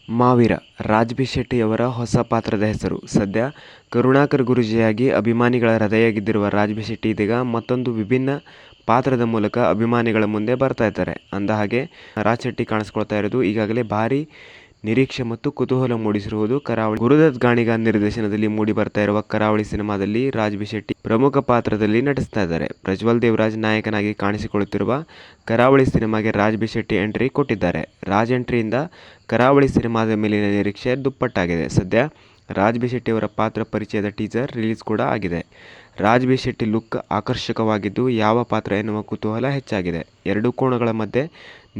Mahaveer Raj B ಶೆಟ್ಟಿಯವರ ಹೊಸ ಪಾತ್ರದ ಹೆಸರು. ಸದ್ಯ ಕರುಣಾಕರ್ ಗುರೂಜಿಯಾಗಿ ಅಭಿಮಾನಿಗಳ ಹೃದಯ ಗೆದ್ದಿರುವ ರಾಜ್ ಬಿ ಶೆಟ್ಟಿ ಇದೀಗ ಮತ್ತೊಂದು ವಿಭಿನ್ನ ಪಾತ್ರದ ಮೂಲಕ ಅಭಿಮಾನಿಗಳ ಮುಂದೆ ಬರ್ತಾ ಇದ್ದಾರೆ. ಅಂದಹಾಗೆ ರಾಜ್ ಶೆಟ್ಟಿ ಕಾಣಿಸ್ಕೊಳ್ತಾ ಇರೋದು ಈಗಾಗಲೇ ಭಾರಿ ನಿರೀಕ್ಷೆ ಮತ್ತು ಕುತೂಹಲ ಮೂಡಿಸಿರುವುದು ಕರಾವಳಿ. ಗುರುದತ್ ಗಾಣಿಗ ನಿರ್ದೇಶನದಲ್ಲಿ ಮೂಡಿ ಬರ್ತಾ ಇರುವ ಕರಾವಳಿ ಸಿನಿಮಾದಲ್ಲಿ ರಾಜ್ ಬಿ ಶೆಟ್ಟಿ ಪ್ರಮುಖ ಪಾತ್ರದಲ್ಲಿ ನಟಿಸ್ತಾ ಇದ್ದಾರೆ. ಪ್ರಜ್ವಲ್ ದೇವರಾಜ್ ನಾಯಕನಾಗಿ ಕಾಣಿಸಿಕೊಳ್ಳುತ್ತಿರುವ ಕರಾವಳಿ ಸಿನಿಮಾಗೆ ರಾಜ್ ಬಿ ಶೆಟ್ಟಿ ಎಂಟ್ರಿ ಕೊಟ್ಟಿದ್ದಾರೆ. ರಾಜ್ ಎಂಟ್ರಿಯಿಂದ ಕರಾವಳಿ ಸಿನಿಮಾದ ಮೇಲಿನ ನಿರೀಕ್ಷೆ ದುಪ್ಪಟ್ಟಾಗಿದೆ. ಸದ್ಯ ರಾಜ್ ಬಿ ಶೆಟ್ಟಿಯವರ ಪಾತ್ರ ಪರಿಚಯದ ಟೀಸರ್ ರಿಲೀಸ್ ಕೂಡ ಆಗಿದೆ. ರಾಜ್ ಬಿ ಶೆಟ್ಟಿ ಲುಕ್ ಆಕರ್ಷಕವಾಗಿದ್ದು, ಯಾವ ಪಾತ್ರ ಎನ್ನುವ ಕುತೂಹಲ ಹೆಚ್ಚಾಗಿದೆ. ಎರಡು ಕೋಣಗಳ ಮಧ್ಯೆ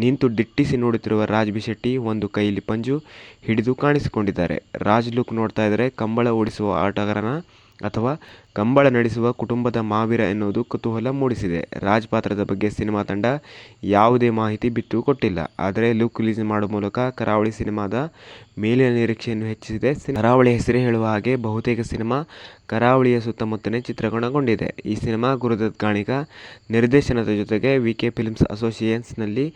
ನಿಂತು ದಿಟ್ಟಿಸಿ ನೋಡುತ್ತಿರುವ ರಾಜ್ ಬಿ ಶೆಟ್ಟಿ ಒಂದು ಕೈಯಲ್ಲಿ ಪಂಜು ಹಿಡಿದು ಕಾಣಿಸಿಕೊಂಡಿದ್ದಾರೆ. ರಾಜ್ ಲುಕ್ ನೋಡ್ತಾ ಇದ್ದರೆ ಕಂಬಳ ಓಡಿಸುವ ಆಟಗಾರನ ಅಥವಾ ಕಂಬಳ ನಡೆಸುವ ಕುಟುಂಬದ ಮಾವೀರ ಎನ್ನುವುದು ಕುತೂಹಲ ಮೂಡಿಸಿದೆ. ರಾಜ್ ಪಾತ್ರದ ಬಗ್ಗೆ ಸಿನಿಮಾ ತಂಡ ಯಾವುದೇ ಮಾಹಿತಿ ಬಿಟ್ಟು ಕೊಟ್ಟಿಲ್ಲ. ಆದರೆ ಲುಕ್ ರಿಲೀಸ್ ಮಾಡುವ ಮೂಲಕ ಕರಾವಳಿ ಸಿನಿಮಾದ ಮೇಲಿನ ನಿರೀಕ್ಷೆಯನ್ನು ಹೆಚ್ಚಿಸಿದೆ. ಕರಾವಳಿ ಹೆಸರೇ ಹೇಳುವ ಹಾಗೆ ಬಹುತೇಕ ಸಿನಿಮಾ ಕರಾವಳಿಯ ಸುತ್ತಮುತ್ತಲೇ ಚಿತ್ರೀಕರಣಗೊಂಡಿದೆ. ಈ ಸಿನಿಮಾ ಗುರುದತ್ ಗಾಣಿಗ ನಿರ್ದೇಶನದ ಜೊತೆಗೆ ವಿಕೆ ಫಿಲ್ಮ್ಸ್ ಅಸೋಸಿಯೇಷನ್ಸ್ನಲ್ಲಿ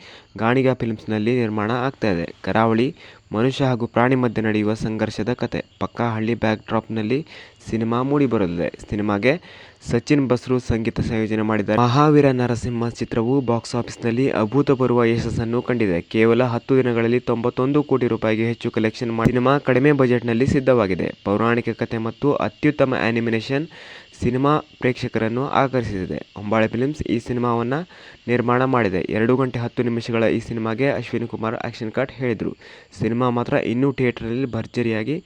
ಗಾಣಿಗ ಫಿಲ್ಮ್ಸ್ನಲ್ಲಿ ನಿರ್ಮಾಣ ಆಗ್ತಾ ಇದೆ. ಕರಾವಳಿ ಮನುಷ್ಯ ಹಾಗೂ ಪ್ರಾಣಿ ಮಧ್ಯೆ ನಡೆಯುವ ಸಂಘರ್ಷದ ಕತೆ. ಪಕ್ಕಾ ಹಳ್ಳಿ ಬ್ಯಾಕ್ ಡ್ರಾಪ್ನಲ್ಲಿ ಸಿನಿಮಾ ಮೂಡಿಬರಲಿದೆ. ಸಿನಿಮಾಗೆ ಸಚಿನ್ ಬಸ್ರು ಸಂಗೀತ ಸಂಯೋಜನೆ ಮಾಡಿದ್ದಾರೆ. ಮಹಾವೀರ ನರಸಿಂಹ ಚಿತ್ರವು ಬಾಕ್ಸ್ ಆಫೀಸ್ನಲ್ಲಿ ಅಭೂತಪೂರ್ವ ಯಶಸ್ಸನ್ನು ಕಂಡಿದೆ. ಕೇವಲ 10 ದಿನಗಳಲ್ಲಿ 91 ಕೋಟಿ ರೂಪಾಯಿಗೆ ಹೆಚ್ಚು ಕಲೆಕ್ಷನ್ ಮಾಡಿ ಸಿನಿಮಾ ಕಡಿಮೆ ಬಜೆಟ್ನಲ್ಲಿ ಸಿದ್ಧವಾಗಿದೆ. ಪೌರಾಣಿಕ ಕಥೆ ಮತ್ತು ಅತ್ಯುತ್ತಮ ಆನಿಮೇಷನ್ ಸಿನಿಮಾ ಪ್ರೇಕ್ಷಕರನ್ನು ಆಕರ್ಷಿಸಿದೆ. ಹೊಂಬಾಳೆ ಫಿಲ್ಮ್ಸ್ ಈ ಸಿನಿಮಾವನ್ನು ನಿರ್ಮಾಣ ಮಾಡಿದೆ. 2 ಗಂಟೆ 10 ನಿಮಿಷಗಳ ಈ ಸಿನಿಮಾಗೆ ಅಶ್ವಿನಿ ಕುಮಾರ್ ಆಕ್ಷನ್ ಕಟ್ ಹೇಳಿದ್ರು. ಸಿನಿಮಾ ಮಾತ್ರ ಇನ್ನೂ ಥಿಯೇಟರ್ನಲ್ಲಿ ಭರ್ಜರಿಯಾಗಿ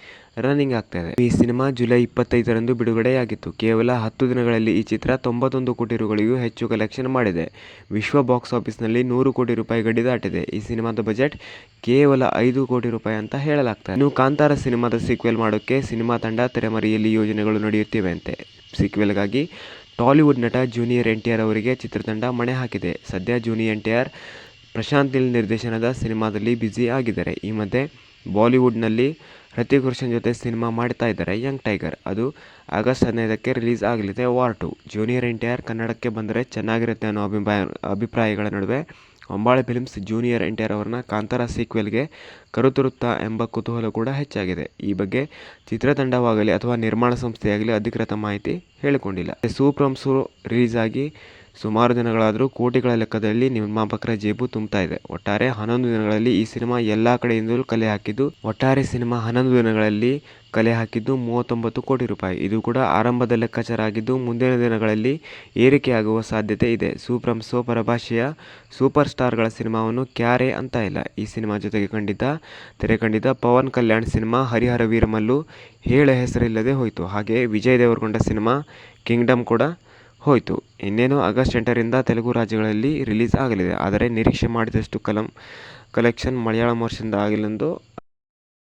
ರನ್ನಿಂಗ್ ಆಗ್ತಾ ಇದೆ. ಈ ಸಿನಿಮಾ ಜುಲೈ 25ರಂದು ಬಿಡುಗಡೆಯಾಗಿತ್ತು. ಕೇವಲ 10 ದಿನಗಳಲ್ಲಿ ಈ ಚಿತ್ರ 91 ಕೋಟಿ ರುಗಳಿಗೂ ಹೆಚ್ಚು ಕಲೆಕ್ಷನ್ ಮಾಡಿದೆ. ವಿಶ್ವ ಬಾಕ್ಸ್ ಆಫೀಸ್ನಲ್ಲಿ 100 ಕೋಟಿ ರೂಪಾಯಿ ಗಡಿ ದಾಟಿದೆ. ಈ ಸಿನಿಮಾದ ಬಜೆಟ್ ಕೇವಲ 5 ಕೋಟಿ ರೂಪಾಯಿ ಅಂತ ಹೇಳಲಾಗ್ತದೆ. ಇನ್ನು ಕಾಂತಾರ ಸಿನಿಮಾದ ಸೀಕ್ವೆಲ್ ಮಾಡೋಕ್ಕೆ ಸಿನಿಮಾ ತಂಡ ತೆರೆಮರೆಯಲ್ಲಿ ಯೋಜನೆಗಳು ನಡೆಯುತ್ತಿವೆ ಅಂತೆ. ಸೀಕ್ವೆಲ್ಗಾಗಿ ಟಾಲಿವುಡ್ ನಟ ಜೂನಿಯರ್ NTR ಅವರಿಗೆ ಚಿತ್ರತಂಡ ಮಣೆ ಹಾಕಿದೆ. ಸದ್ಯ ಜೂನಿಯರ್ NTR ಪ್ರಶಾಂತ್ ನೀಲ್ ನಿರ್ದೇಶನದ ಸಿನಿಮಾದಲ್ಲಿ ಬ್ಯುಸಿ ಆಗಿದ್ದಾರೆ. ಈ ಮಧ್ಯೆ ಬಾಲಿವುಡ್ನಲ್ಲಿ ಹೃತಿಕ್ ರೋಷನ್ ಜೊತೆ ಸಿನಿಮಾ ಮಾಡ್ತಾ ಇದ್ದಾರೆ ಯಂಗ್ ಟೈಗರ್. ಅದು ಆಗಸ್ಟ್ 15ಕ್ಕೆ ರಿಲೀಸ್ ಆಗಲಿದೆ. ವಾರ್ 2 ಜೂನಿಯರ್ NTR ಕನ್ನಡಕ್ಕೆ ಬಂದರೆ ಚೆನ್ನಾಗಿರುತ್ತೆ ಅನ್ನೋ ಅಭಿಪ್ರಾಯಗಳ ನಡುವೆ ಹೊಂಬಾಳೆ ಫಿಲ್ಮ್ಸ್ ಜೂನಿಯರ್ NTR ಅವರನ್ನ ಕಾಂತಾರ ಸೀಕ್ವೆಲ್ಗೆ ಕರೆತರುತ್ತಾ ಎಂಬ ಕುತೂಹಲ ಕೂಡ ಹೆಚ್ಚಾಗಿದೆ. ಈ ಬಗ್ಗೆ ಚಿತ್ರತಂಡವಾಗಲಿ ಅಥವಾ ನಿರ್ಮಾಣ ಸಂಸ್ಥೆಯಾಗಲಿ ಅಧಿಕೃತ ಮಾಹಿತಿ ಹೇಳಿಕೊಂಡಿಲ್ಲ. ಸೂಪರ್ ಸೋ ರಿಲೀಸ್ ಆಗಿ ಸುಮಾರು ದಿನಗಳಾದರೂ ಕೋಟಿಗಳ ಲೆಕ್ಕದಲ್ಲಿ ನಿರ್ಮಾಪಕರ ಜೇಬು ತುಂಬುತ್ತಾ ಇದೆ. ಒಟ್ಟಾರೆ 11 ದಿನಗಳಲ್ಲಿ ಈ ಸಿನಿಮಾ ಎಲ್ಲ ಕಡೆಯಿಂದಲೂ ಕಲೆ ಹಾಕಿದ್ದು 39 ಕೋಟಿ ರೂಪಾಯಿ. ಇದು ಕೂಡ ಆರಂಭದ ಲೆಕ್ಕಾಚಾರ ಆಗಿದ್ದು, ಮುಂದಿನ ದಿನಗಳಲ್ಲಿ ಏರಿಕೆಯಾಗುವ ಸಾಧ್ಯತೆ ಇದೆ. ಸೂಪರ್ ಸೋ ಪರಭಾಷೆಯ ಸೂಪರ್ ಸ್ಟಾರ್ಗಳ ಸಿನಿಮಾವನ್ನು ಕ್ಯಾರೆ ಅಂತ ಇಲ್ಲ. ಈ ಸಿನಿಮಾ ಜೊತೆಗೆ ತೆರೆ ಕಂಡಿದ್ದ ಪವನ್ ಕಲ್ಯಾಣ್ ಸಿನಿಮಾ ಹರಿಹರ ವೀರಮಲ್ಲು ಹೇಳ ಹೆಸರಿಲ್ಲದೆ ಹೋಯಿತು. ಹಾಗೆ ವಿಜಯ್ ದೇವರಕೊಂಡ ಸಿನಿಮಾ ಕಿಂಗ್ಡಮ್ ಕೂಡ ಹೋಯಿತು. ಇನ್ನೇನು ಆಗಸ್ಟ್ 8ರಿಂದ ತೆಲುಗು ರಾಜ್ಯಗಳಲ್ಲಿ ರಿಲೀಸ್ ಆಗಲಿದೆ. ಆದರೆ ನಿರೀಕ್ಷೆ ಮಾಡಿದಷ್ಟು ಕಲೆಕ್ಷನ್ ಮಲಯಾಳಂ ವರ್ಷದಿಂದ ಆಗಿല്ലെಂದು